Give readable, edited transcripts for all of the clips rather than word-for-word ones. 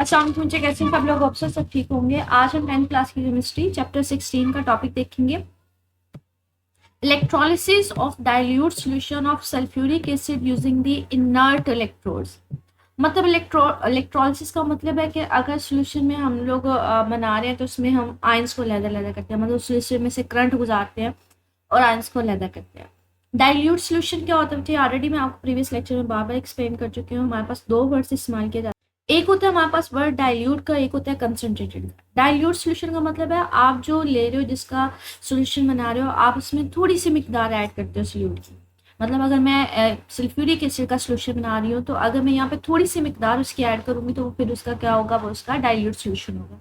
अस्सलाम वालेकुम बच्चे, कैसे हैं सब लोग? अफसर सब ठीक होंगे। आज हम 10th क्लास की केमिस्ट्री चैप्टर 16 का टॉपिक देखेंगे, electrolysis of dilute solution of sulphuric acid using the inert electrodes. मतलब इलेक्ट्रोलिसिस का मतलब है कि अगर सॉल्यूशन में हम लोग बना रहे हैं तो उसमें हम आयंस को लैदा करते हैं, मतलब सॉल्यूशन में से करंट गुजारते हैं और आयंस को लैदा करते हैं। डाइल्यूट सॉल्यूशन क्या होता है? ऑलरेडी मैं आपको प्रीवियस लेक्चर में बार बार एक्सप्लेन कर चुकी हूँ। हमारे पास दो वर्ड्स इस्तेमाल किए जाते हैं, एक होता है हमारे पास वर्ड डाइल्यूट का, एक होता है कंसंट्रेटेड। डाइल्यूट सॉल्यूशन का मतलब है आप जो ले रहे हो, जिसका सॉल्यूशन बना रहे हो, आप उसमें थोड़ी सी मिकदार ऐड करते हो सॉल्यूट की। मतलब अगर मैं सल्फ्यूरिक एसिड का सॉल्यूशन बना रही हूँ तो अगर मैं यहाँ पे थोड़ी सी मिकदार उसकी ऐड करूँगी तो फिर उसका क्या होगा, वो उसका डाइल्यूट सॉल्यूशन होगा।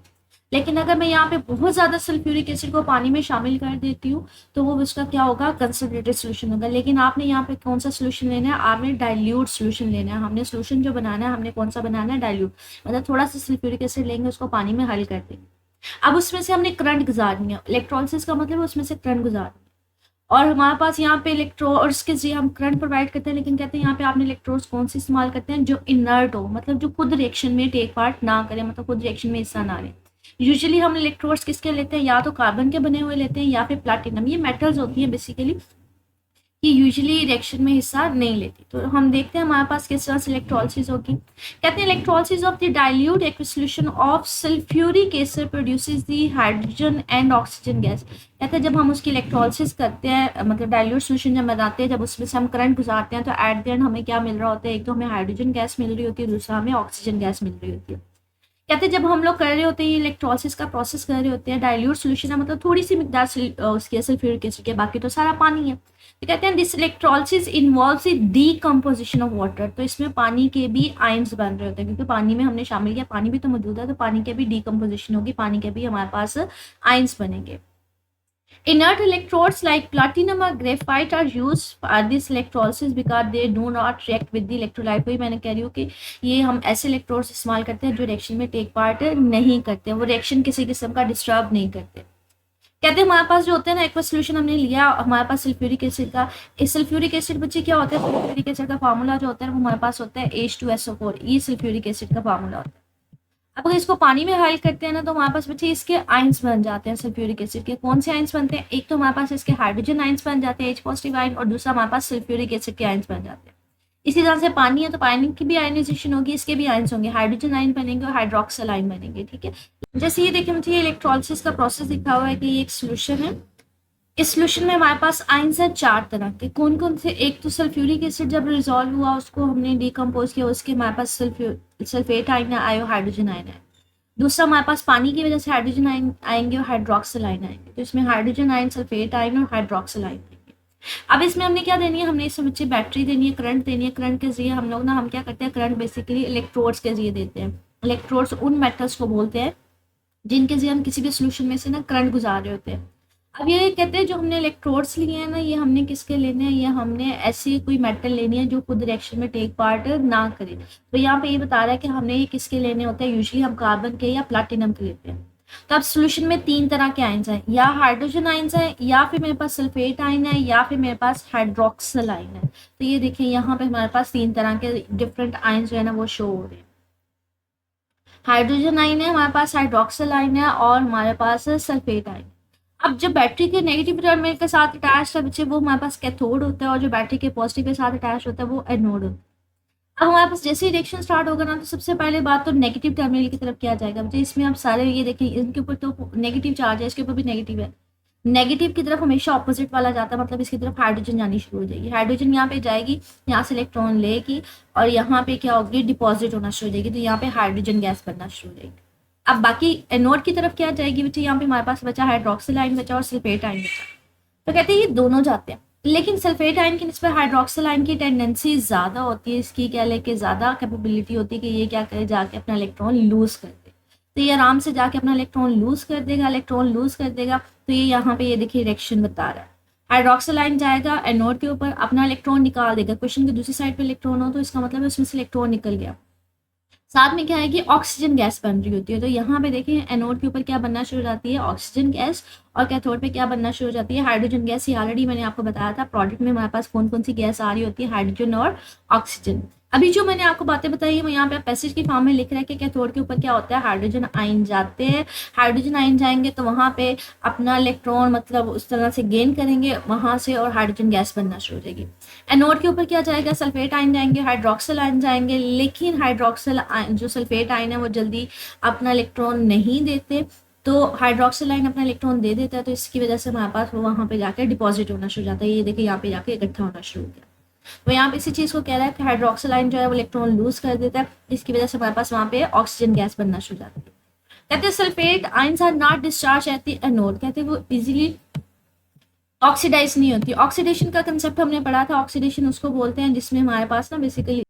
लेकिन अगर मैं यहाँ पे बहुत ज़्यादा सल्फ्यूरिक एसिड को पानी में शामिल कर देती हूँ तो वो उसका क्या होगा, कंसंट्रेटेड सॉल्यूशन होगा। लेकिन आपने यहाँ पे कौन सा सॉल्यूशन लेना है? आपने डाइल्यूट सॉल्यूशन लेना है। हमने सॉल्यूशन जो बनाना है, हमने कौन सा बनाना है? डाइल्यूट। मतलब थोड़ा सा सल्फ्यूरिक एसिड लेंगे, उसको पानी में हल कर देंगे। अब उसमें से हमने करंट गुजारनी है। इलेक्ट्रोलिसिस का मतलब उसमें से करंट गुजारनी है। और हमारे पास यहाँ पे इलेक्ट्रोड्स के जरिए हम करंट प्रोवाइड करते हैं, लेकिन कहते हैं यहाँ पे आपने इलेक्ट्रोड्स कौन से इस्तेमाल करते हैं? जो इनर्ट हो, मतलब जो खुद रिएक्शन में टेक पार्ट ना करें, मतलब खुद रिएक्शन में हिस्सा ना लें। यूजुअली हम इलेक्ट्रोड्स किसके लेते हैं? या तो कार्बन के बने हुए लेते हैं या फिर प्लैटिनम। ये मेटल्स होती हैं बेसिकली, कि यूजुअली रिएक्शन में हिस्सा नहीं लेती। तो हम देखते हैं हमारे पास किस तरह से इलेक्ट्रोलिसिस होगी। कहते हैं electrolysis of the dilute aqueous solution of sulphuric acid produces the hydrogen and oxygen gas. कहते हैं जब हम उसकी इलेक्ट्रोलिसिस करते हैं, मतलब डाइल्यूट सॉल्यूशन जब बनाते हैं, जब उसमें से हम करंट गुजारते हैं, तो एट द एंड हमें क्या मिल रहा होता है? एक तो हमें हाइड्रोजन गैस मिल रही होती है, दूसरा हमें ऑक्सीजन गैस मिल रही होती है। कहते हैं जब हम लोग कर रहे होते हैं इलेक्ट्रोलिसिस का प्रोसेस कर रहे होते हैं, डाइल्यूट सॉल्यूशन है मतलब थोड़ी सी मिकदार उसके सल्फ्यूरिक एसिड के, बाकी तो सारा पानी है। तो कहते हैं this electrolysis involves the decomposition of water. तो इसमें पानी के भी आयंस बन रहे होते हैं, क्योंकि पानी में हमने शामिल किया, पानी भी तो मौजूद है, तो पानी के भी डीकंपोजिशन होगी, पानी के भी हमारे पास आयंस बनेंगे। Inert electrodes like platinum or graphite are used for this electrolysis because they do not react with the electrolyte। वही मैंने कह रही हूँ कि ये हम ऐसे इलेक्ट्रोड्स इस्तेमाल करते हैं जो रिएक्शन में टेक पार्ट नहीं करते, वो रिएक्शन किसी किस्म का डिस्टर्ब नहीं करते। कहते हैं हमारे पास जो होता है ना, एक्वा सोल्यूशन हमने लिया, हमारे पास सल्फ्यूरिक एसिड का, इस सल्फ्यूरिक एसिड बच्चे क्या होता है? सल्फ्यूरिक एसिड का फार्मूला जो होता है वो हमारे पास होता है H2SO4। ये सल्फ्यूरिक एसिड का फार्मूला होता है। अब अगर इसको पानी में हल करते हैं ना, तो हमारे पास बच्चे इसके आयंस बन जाते हैं सल्फ्यूरिक एसिड के। कौन से आयंस बनते हैं? एक तो हमारे पास इसके हाइड्रोजन आयंस बन जाते हैं, H पॉजिटिव आयन, और दूसरा हमारे पास सल्फ्यूरिक एसिड के आयंस बन जाते हैं। इसी तरह से पानी है तो पानी की भी आयनाइजेशन होगी, इसके भी आयंस होंगे, हाइड्रोजन आयन बनेंगे और हाइड्रोक्सिल आयन बनेंगे। ठीक है, जैसे ये देखिए मुझे इलेक्ट्रोलिसिस का प्रोसेस दिखा हुआ है कि ये एक सोल्यूशन है। इस सोल्यूशन में हमारे पास आयंस है 4 तरह के। कौन कौन से? एक तो सल्फ्यूरिक एसिड जब रिजॉल्व हुआ, उसको हमने डिकम्पोज किया, उसके हमारे पास सल्फेट आयन है, आयो हाइड्रोजन आयन है। दूसरा हमारे पास पानी की वजह से हाइड्रोजन आयन आएंगे और हाइड्रोक्सिल आयन आएंगे, तो इसमें हाइड्रोजन आयन, सल्फेट आयन और हाइड्रोक्सिल आयन आएंगे। अब इसमें हमने क्या देनी है? हमने इसमें बच्चे बैटरी देनी है, करंट देनी है। करंट के जरिए हम लोग ना, हम क्या करते हैं, करंट बेसिकली इलेक्ट्रोड्स के जरिए देते हैं। इलेक्ट्रोड्स उन मेटल्स को बोलते हैं जिनके जरिए हम किसी भी सोल्यूशन में से ना करंट गुजार रहे होते हैं। अब ये कहते हैं जो हमने इलेक्ट्रोड्स लिए हैं ना, ये हमने किसके लेने हैं? ये हमने ऐसी कोई मेटल लेनी है जो खुद रिएक्शन में टेक पार्ट ना करे। तो यहाँ पे ये बता रहा है कि हमने ये किसके लेने होते हैं? यूजुअली हम कार्बन के या प्लैटिनम के लेते हैं। तो अब सोल्यूशन में 3 तरह के आयंस हैं, या हाइड्रोजन आयंस है, या फिर मेरे पास सल्फेट आयन है, या फिर मेरे पास हाइड्रोक्सिल आयन है। तो ये देखिए यहाँ पे हमारे पास 3 तरह के डिफरेंट आयंस जो है ना वो शो हो रहे हैं। हाइड्रोजन आयन है हमारे पास, हाइड्रोक्सिल आयन है, और हमारे पास सल्फेट आयन। अब जो बैटरी के नेगेटिव टर्मिनल के साथ अटैच है बच्चे, वो हमारे पास कैथोड होता है, और जो बैटरी के पॉजिटिव के साथ अटैच होता है वो एनोड होता है। अब हमारे पास जैसे ही रिएक्शन स्टार्ट होगा ना, तो सबसे पहले बात तो नेगेटिव टर्मिनल की तरफ किया जाएगा बच्चे। इसमें आप सारे ये देखें, इनके ऊपर तो नेगेटिव चार्ज है, इसके ऊपर भी नेगेटिव है। नेगेटिव की तरफ हमेशा ऑपोजिट वाला जाता है, मतलब इसकी तरफ हाइड्रोजन जानी शुरू हो जाएगी। हाइड्रोजन यहाँ पे जाएगी, यहाँ से इलेक्ट्रॉन लेगी, और यहाँ पे क्या होगी? डिपॉजिट होना शुरू हो जाएगी, तो यहाँ पे हाइड्रोजन गैस बनना शुरू हो जाएगी। अब बाकी एनोड की तरफ क्या जाएगी बच्चे? यहाँ पे हमारे पास बचा हाइड्रोक्सिल आयन बचा और सल्फेट आयन बचा। तो कहते हैं ये दोनों जाते हैं, लेकिन सल्फेट आयन की निस्बत हाइड्रोक्सिल आयन की टेंडेंसी ज़्यादा होती है, इसकी क्या लेके ज़्यादा कैपेबिलिटी होती है कि ये क्या करे, जाके अपना इलेक्ट्रॉन लूज कर दे। तो ये आराम से जाके अपना इलेक्ट्रॉन लूज कर देगा, इलेक्ट्रॉन लूज कर देगा। तो ये यहाँ पे ये देखिए रिएक्शन बता रहा है, हाइड्रोक्सिल आयन जाएगा एनोड के ऊपर, अपना इलेक्ट्रॉन निकाल देगा। क्वेश्चन की दूसरी साइड पे इलेक्ट्रॉन हो तो इसका मतलब है उसमें से इलेक्ट्रॉन निकल गया। साथ में क्या है कि ऑक्सीजन गैस बन रही होती है। तो यहाँ पे देखें एनोड के ऊपर क्या बनना शुरू हो जाती है? ऑक्सीजन गैस, और कैथोड पे क्या बनना शुरू हो जाती है? Hydrogen gas. ये ऑलरेडी मैंने आपको बताया था, प्रोडक्ट में हमारे पास कौन कौन सी गैस आ रही होती है? हाइड्रोजन और ऑक्सीजन। अभी जो मैंने आपको बातें बताई है वो यहाँ पे पैसेज की फॉर्म में लिख रहा है कि कैथोड के ऊपर क्या होता है, हाइड्रोजन आयन जाते हैं, हाइड्रोजन आयन जाएंगे तो वहाँ पे अपना इलेक्ट्रॉन मतलब उस तरह से गेन करेंगे वहाँ से और हाइड्रोजन गैस बनना शुरू हो जाएगी। एनोड के ऊपर क्या जाएगा, सल्फेट आयन जाएंगे, हाइड्रोक्सिल आयन जाएंगे, लेकिन हाइड्रोक्सिल आयन जो सल्फेट आयन है वो जल्दी अपना इलेक्ट्रॉन नहीं देते, तो हाइड्रोक्सिल आयन अपना इलेक्ट्रॉन दे देता है, तो इसकी वजह से हमारे पास वो वहाँ पे जाकर डिपॉजिट होना शुरू हो जाता है। ये देखिए यहाँ पे जाके इकट्ठा होना शुरू हो गया। तो यहाँ पे इसी चीज को कह रहा है कि हाइड्रोक्सिल आयन जो है वो इलेक्ट्रॉन लूज कर देता है, जिसकी वजह से हमारे पास वहाँ पे ऑक्सीजन गैस बनना शुरू हो जाती है। कहते हैं sulphate ions are not discharge at the anode, कहते हैं वो इजीली ऑक्सीडाइज नहीं होती। ऑक्सीडेशन का कंसेप्ट हमने पढ़ा था, ऑक्सीडेशन उसको बोलते हैं जिसमें हमारे पास ना बेसिकली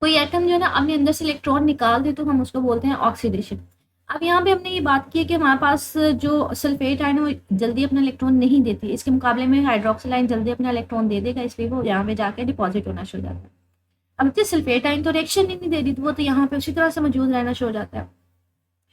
कोई एटम जो है ना अपने अंदर से इलेक्ट्रॉन निकाल दे तो हम उसको बोलते हैं ऑक्सीडेशन। अब यहाँ पे हमने ये बात की है कि हमारे पास जो सल्फेट आयन है वो जल्दी अपना इलेक्ट्रॉन नहीं देती, इसके मुकाबले में हाइड्रोक्सिल आयन जल्दी अपना इलेक्ट्रॉन दे देगा, इसलिए वो यहाँ पे जाके डिपॉजिट होना शुरू हो जाता है। अब जो सल्फेट आयन तो रिएक्शन ही नहीं दे रही, तो वो तो यहाँ पे उसी तरह से मौजूद रहना शुरू हो जाता है।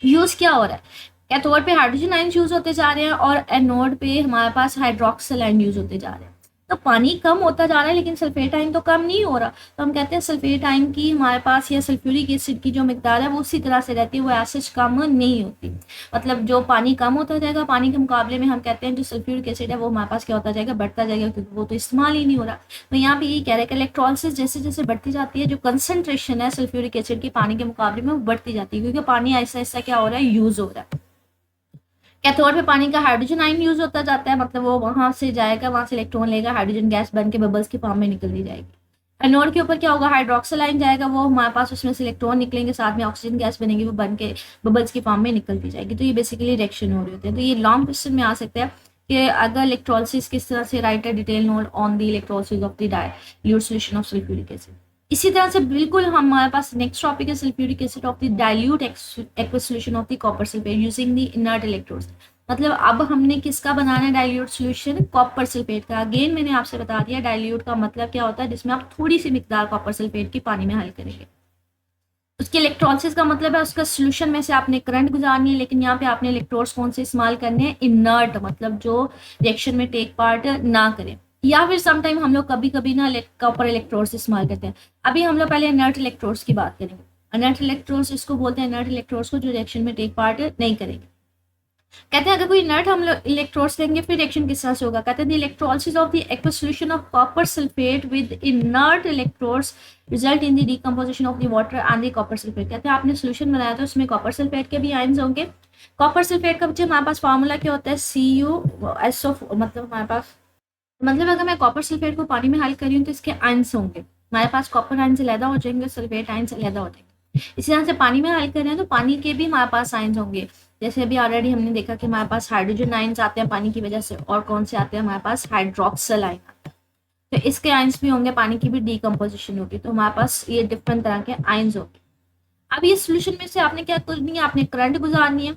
यूज क्या हो रहा है, कैथोड पे हाइड्रोजन आयन यूज होते जा रहे हैं और एनोड पे हमारे पास हाइड्रोक्सिल आयन यूज होते जा रहे हैं। तो पानी कम होता जा रहा है लेकिन सल्फेट आयन तो कम नहीं हो रहा, तो हम कहते हैं सल्फेट आयन की हमारे पास या सल्फ्यूरिक एसिड की जो मिकदार है वो उसी तरह से रहती है, वो एसिड कम नहीं होती। मतलब जो पानी कम होता जाएगा पानी के मुकाबले में हम कहते हैं जो सल्फ्यूरिक एसिड है वो हमारे पास क्या होता जाएगा, बढ़ता जाएगा, क्योंकि वो तो इस्तेमाल ही नहीं हो रहा। तो यहाँ पे यही कह रहे हैं कि इलेक्ट्रोलिसिस जैसे जैसे बढ़ती जाती है जो कंसंट्रेशन है सल्फ्यूरिक एसिड की पानी के मुकाबले में वो बढ़ती जाती है, क्योंकि पानी ऐसा ऐसा क्या हो रहा है, यूज हो रहा है। कैथोड पे पानी का हाइड्रोजन आयन यूज होता जाता है, मतलब वो वहां से जाएगा, वहां से इलेक्ट्रॉन लेगा, हाइड्रोजन गैस बन के बबल्स की फॉर्म में निकल दी जाएगी। एनोड के ऊपर क्या होगा, हाइड्रोक्सिल आयन जाएगा, वो हमारे पास उसमें से इलेक्ट्रॉन निकलेंगे, साथ में ऑक्सीजन गैस बनेगी, वो बन के बबल्स की फॉर्म में निकल दी जाएगी। तो ये बेसिकली रिएक्शन हो रही होती है। तो ये लॉन्ग क्वेश्चन में आ सकता है कि अगर इलेक्ट्रोलिसिस किस तरह से, right a detail note on the electrolysis of the dilute solution of sulphuric acid. इसी तरह से बिल्कुल हमारे पास नेक्स्ट टॉपिक है sulphuric acid of the dilute aqueous solution of the copper sulphate using the inert electrodes. मतलब अब हमने किसका बनाना है डाइल्यूट सॉल्यूशन, कॉपर सल्फेट का। अगेन मैंने आपसे बता दिया डाइल्यूट का मतलब क्या होता है, जिसमें आप थोड़ी सी मिकदार कॉपर सल्फेट की पानी में हल करेंगे। उसके इलेक्ट्रोलिसिस का मतलब है उसका सॉल्यूशन में से आपने करंट गुजारनी है, लेकिन यहाँ पे आपने इलेक्ट्रोड्स कौन से इस्तेमाल करने हैं, इनर्ट, मतलब जो रिएक्शन में टेक पार्ट ना करें। या फिर समटाइम हम लोग कभी कभी ना कॉपर इलेक्ट्रोड्स इस्तेमाल करते हैं। अभी हम लोग पहले इनर्ट इलेक्ट्रोड्स की बात करेंगे। इनर्ट इलेक्ट्रोड्स इसको बोलते हैं, इनर्ट इलेक्ट्रोड्स को जो रिएक्शन में टेक पार्ट नहीं करेंगे। कहते हैं अगर कोई इनर्ट हम लोग इलेक्ट्रोड्स लेंगे फिर रिएक्शन किस तरह से होगा, कहते हैं the electrolysis of the aqueous solution of copper sulphate with inert electrodes result in the decomposition of the water and the copper sulphate. कहते हैं आपने सॉल्यूशन बनाया था उसमें कॉपर सल्फेट के भी आयंस होंगे। कॉपर सल्फेट का बच्चे हमारे पास फार्मूला क्या होता है, CuSO, मतलब हमारे पास, मतलब अगर मैं कॉपर सल्फेट को पानी में हल कर रही हूँ तो इसके आयंस होंगे, हमारे पास कॉपर आयंस अलग हो जाएंगे, सल्फेट आयंस अलग हो जाएंगे। इसी तरह से पानी में हल कर रहे हैं तो पानी के भी हमारे पास आयंस होंगे। जैसे अभी ऑलरेडी हमने देखा कि हमारे पास हाइड्रोजन आयंस आते हैं पानी की वजह से, और कौन से आते हैं, हमारे पास हाइड्रोक्सिल आयन आते हैं, तो इसके आयंस भी होंगे, पानी की भी डिकम्पोजिशन होगी, तो हमारे पास ये डिफरेंट तरह के आयंस होंगे। अब ये सोल्यूशन में से आपने क्या करनी है, आपने करंट गुजारनी है।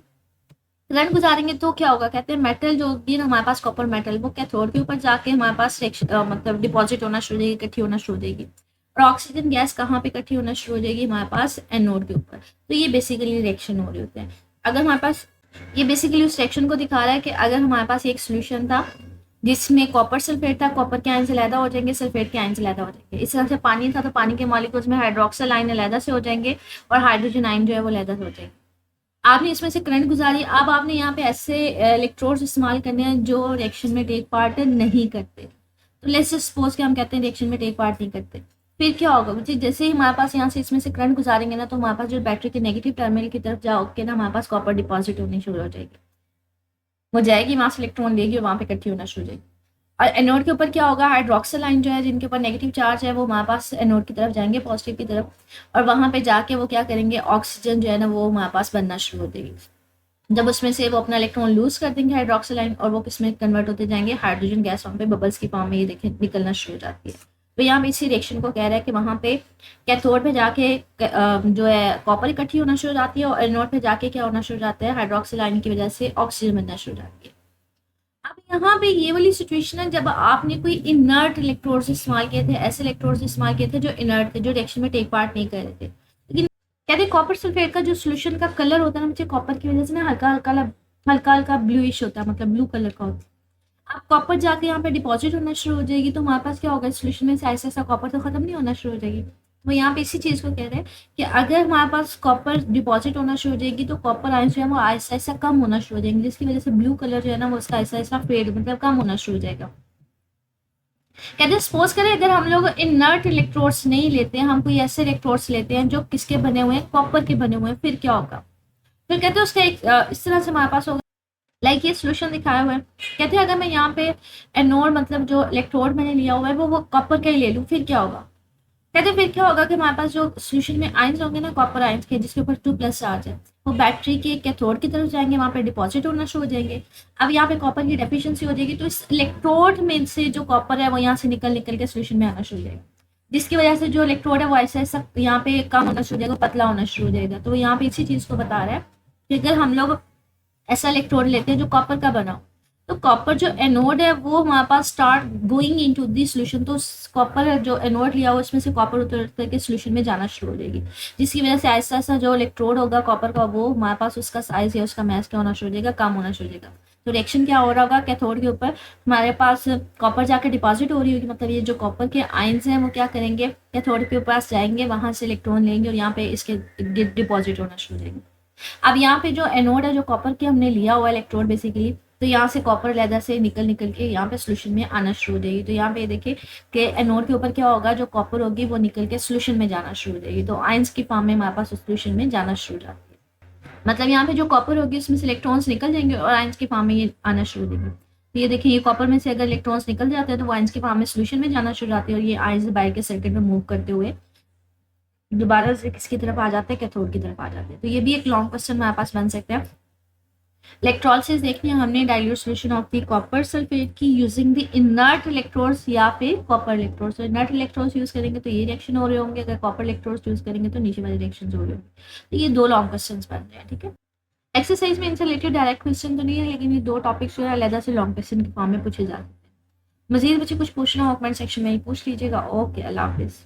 करंट गुजारेंगे तो क्या होगा, कहते हैं मेटल जो होगी ना हमारे पास कॉपर मेटल, वो कैथोड के ऊपर जाके हमारे पास मतलब डिपॉजिट होना शुरू हो जाएगी, इकट्ठी होना शुरू हो जाएगी। और ऑक्सीजन गैस कहाँ पे इकट्ठी होना शुरू हो जाएगी, हमारे पास एनोड के ऊपर। तो ये बेसिकली रिएक्शन हो रही होते हैं। अगर हमारे पास ये बेसिकली उस रिएक्शन को दिखा रहा है कि अगर हमारे पास एक सोल्यूशन था जिसमें कॉपर सल्फेट था, कॉपर के आयन से अलग हो जाएंगे, सल्फेट के आयन से अलग हो जाएंगे। इस तरह से पानी था तो पानी के मॉलिक्यूल्स में हाइड्रोक्सिल आयन अलग से हो जाएंगे और हाइड्रोजन आयन जो है वो अलग हो जाएंगे। आपने इसमें से करंट गुजारी, अब आपने यहाँ पे ऐसे इलेक्ट्रोड्स इस्तेमाल करने हैं जो रिएक्शन में टेक पार्ट नहीं करते। तो लेट्स सपोज कि हम कहते हैं रिएक्शन में टेक पार्ट नहीं करते, फिर क्या होगा, जैसे ही हमारे पास यहाँ से इसमें से करंट गुजारेंगे ना तो हमारे पास जो बैटरी के नेगेटिव टर्मिनल की तरफ जाओगे ना हमारे पास कॉपर डिपॉजिट होनी शुरू हो जाएगी, वो जाएगी वहां से इलेक्ट्रॉन लेगी और वहां पे इकट्ठी होना शुरू हो जाएगी। और एनोड के ऊपर क्या होगा, हाइड्रोक्सिल आयन जो है जिनके ऊपर नेगेटिव चार्ज है वो हमारे पास एनोड की तरफ जाएंगे, पॉजिटिव की तरफ, और वहां पे जाके वो क्या करेंगे, ऑक्सीजन जो है ना वो हमारे पास बनना शुरू हो जाएगी। जब उसमें से वो अपना इलेक्ट्रॉन लूज कर देंगे हाइड्रोक्सिल आयन, और वो किसमें कन्वर्ट होते जाएंगे, हाइड्रोजन गैस वहाँ पे बबल्स की फॉर्म में ये देखें निकलना शुरू हो जाती है। तो यहाँ पे इसी रिएक्शन को कह रहा है कि वहाँ पे कैथोड पे जाके जो है कॉपर इकट्ठी होना शुरू हो जाती है, और एनोड पे जाके क्या होना शुरू हो जाता है, हाइड्रोक्सिल आयन की वजह से ऑक्सीजन बनना शुरू हो जाती है। अब यहाँ पे ये वाली सिचुएशन है जब आपने कोई इनर्ट इलेक्ट्रोड्स इस्तेमाल किए थे, ऐसे इलेक्ट्रोड्स इस्तेमाल किए थे जो इनर्ट थे, जो रिएक्शन में टेक पार्ट नहीं कर रहे थे। लेकिन कहते हैं कॉपर सल्फेट का जो सोल्यूशन का कलर होता है ना बच्चे, कॉपर की वजह से ना हल्का हल्का ब्लूइश होता है, मतलब ब्लू कलर का होता है। अब कॉपर जाके यहाँ पे डिपॉजिट होना शुरू हो जाएगी तो हमारे पास क्या होगा, सोल्यूशन में से ऐसा ऐसा कॉपर तो खत्म नहीं होना शुरू हो जाएगी, वो यहाँ पे इसी चीज़ को कह रहे हैं कि अगर हमारे पास कॉपर डिपॉजिट होना शुरू हो जाएगी तो कॉपर आयंस जो है वो आहिस्ता आहिस्ता कम होना शुरू हो जाएंगे, जिसकी वजह से ब्लू कलर जो है ना वो उसका आहिस्ता आहिस्ता फेड मतलब कम होना शुरू हो जाएगा। कहते हैं सपोज करें अगर हम लोग इनर्ट इलेक्ट्रोड्स नहीं लेते हैं, हम कोई ऐसे इलेक्ट्रोड्स लेते हैं जो किसके बने हुए हैं, कॉपर के बने हुए हैं, फिर क्या होगा? फिर कहते हैं उसका एक इस तरह से हमारे पास होगा, लाइक ये सोल्यूशन दिखाया हुआ है। कहते हैं अगर मैं यहाँ पे एनोड मतलब जो इलेक्ट्रोड मैंने लिया हुआ है वो कॉपर का ही ले लूँ, फिर क्या होगा? कहते फिर क्या होगा कि हमारे पास जो सोल्यूशन में आयंस होंगे ना कॉपर आयंस के, जिसके ऊपर 2+ चार्ज है, वो बैटरी के कैथोड की तरफ जाएंगे, वहाँ पे डिपॉजिट होना शुरू हो जाएंगे। अब यहाँ पे कॉपर की डेफिशिएंसी हो जाएगी तो इस इलेक्ट्रोड में से जो कॉपर है वो यहाँ से निकल निकल के सोल्यूशन में आना शुरू हो जाएगा, जिसकी वजह से जो इलेक्ट्रोड है वो ऐसा ऐसा यहाँ पे कम होना शुरू हो जाएगा, पतला होना शुरू हो जाएगा। तो यहाँ पे इसी चीज़ को बता रहा है कि अगर हम लोग ऐसा इलेक्ट्रोड लेते हैं जो कॉपर का बना हो, तो कॉपर जो एनोड है वो हमारे पास start going into the solution, तो कॉपर जो एनोड लिया हो उसमें से कॉपर उतर उतर के सोल्यूशन में जाना शुरू हो जाएगी, जिसकी वजह से ऐसा ऐसा जो इलेक्ट्रोड होगा कॉपर का वो हमारे पास उसका साइज या उसका मैस क्या होना शुरू हो जाएगा, कम होना शुरू हो जाएगा। तो रिएक्शन क्या हो रहा होगा, कैथोड के ऊपर हमारे पास कॉपर जाकर डिपॉजिट हो रही होगी, मतलब ये जो कॉपर के आयंस हैं वो क्या करेंगे, कैथोड के पास जाएंगे, वहां से इलेक्ट्रॉन लेंगे और यहाँ पे इसके डिपॉजिट होना शुरू हो जाएंगे। अब यहाँ पे जो एनोड है जो कॉपर के हमने लिया हुआ इलेक्ट्रोड बेसिकली, तो यहाँ से कॉपर लेदर से निकल निकल के यहाँ पे सोल्यूशन में आना शुरू हो जाएगी। तो यहाँ पे देखिए कि एनोड के ऊपर क्या होगा, जो कॉपर होगी वो निकल के सोल्यूशन में जाना शुरू हो जाएगी, तो आयंस की फॉर्म में हमारे पास सोल्यूशन में जाना शुरू हो जाती है। मतलब यहाँ पे जो कॉपर होगी उसमें से इलेक्ट्रॉन्स निकल जाएंगे और आयंस की फॉर्म में ये आना शुरू हो जाएगी। तो ये देखिए ये कॉपर में से अगर इलेक्ट्रॉन्स निकल जाते हैं तो वो आयंस की फॉर्म में सोल्यूशन में जाना शुरू हो जाती है, और ये आयंस बाहर के सर्किट में मूव करते हुए दोबारा से किसकी तरफ आ जाते हैं, कैथोड की तरफ आ जाते हैं। तो ये भी एक लॉन्ग क्वेश्चन हमारे पास बन सकता है। इलेक्ट्रोलिसिस देखनी है हमने dilute solution of the copper sulphate की यूजिंग द इनर्ट इलेक्ट्रोड्स या फिर कॉपर इलेक्ट्रोड्स। तो इनर्ट इलेक्ट्रोड्स यूज करेंगे तो ये रिएक्शन हो रहे होंगे, अगर कॉपर इलेक्ट्रोड्स यूज करेंगे तो नीचे वाले रिएक्शन हो रहे होंगे। तो ये 2 लॉन्ग क्वेश्चन बन रहे हैं, ठीक है। एक्सरसाइज में इनसे रिलेटेड डायरेक्ट क्वेश्चन तो नहीं है, लेकिन ये 2 टॉपिक्स जो है अलग से लॉन्ग क्वेश्चन के फॉर्म में पूछे जा सकते हैं। मजीद बच्चे कुछ पूछना हो कमेंट सेक्शन में ही पूछ लीजिएगा। ओके, अल्लाह हाफिज़।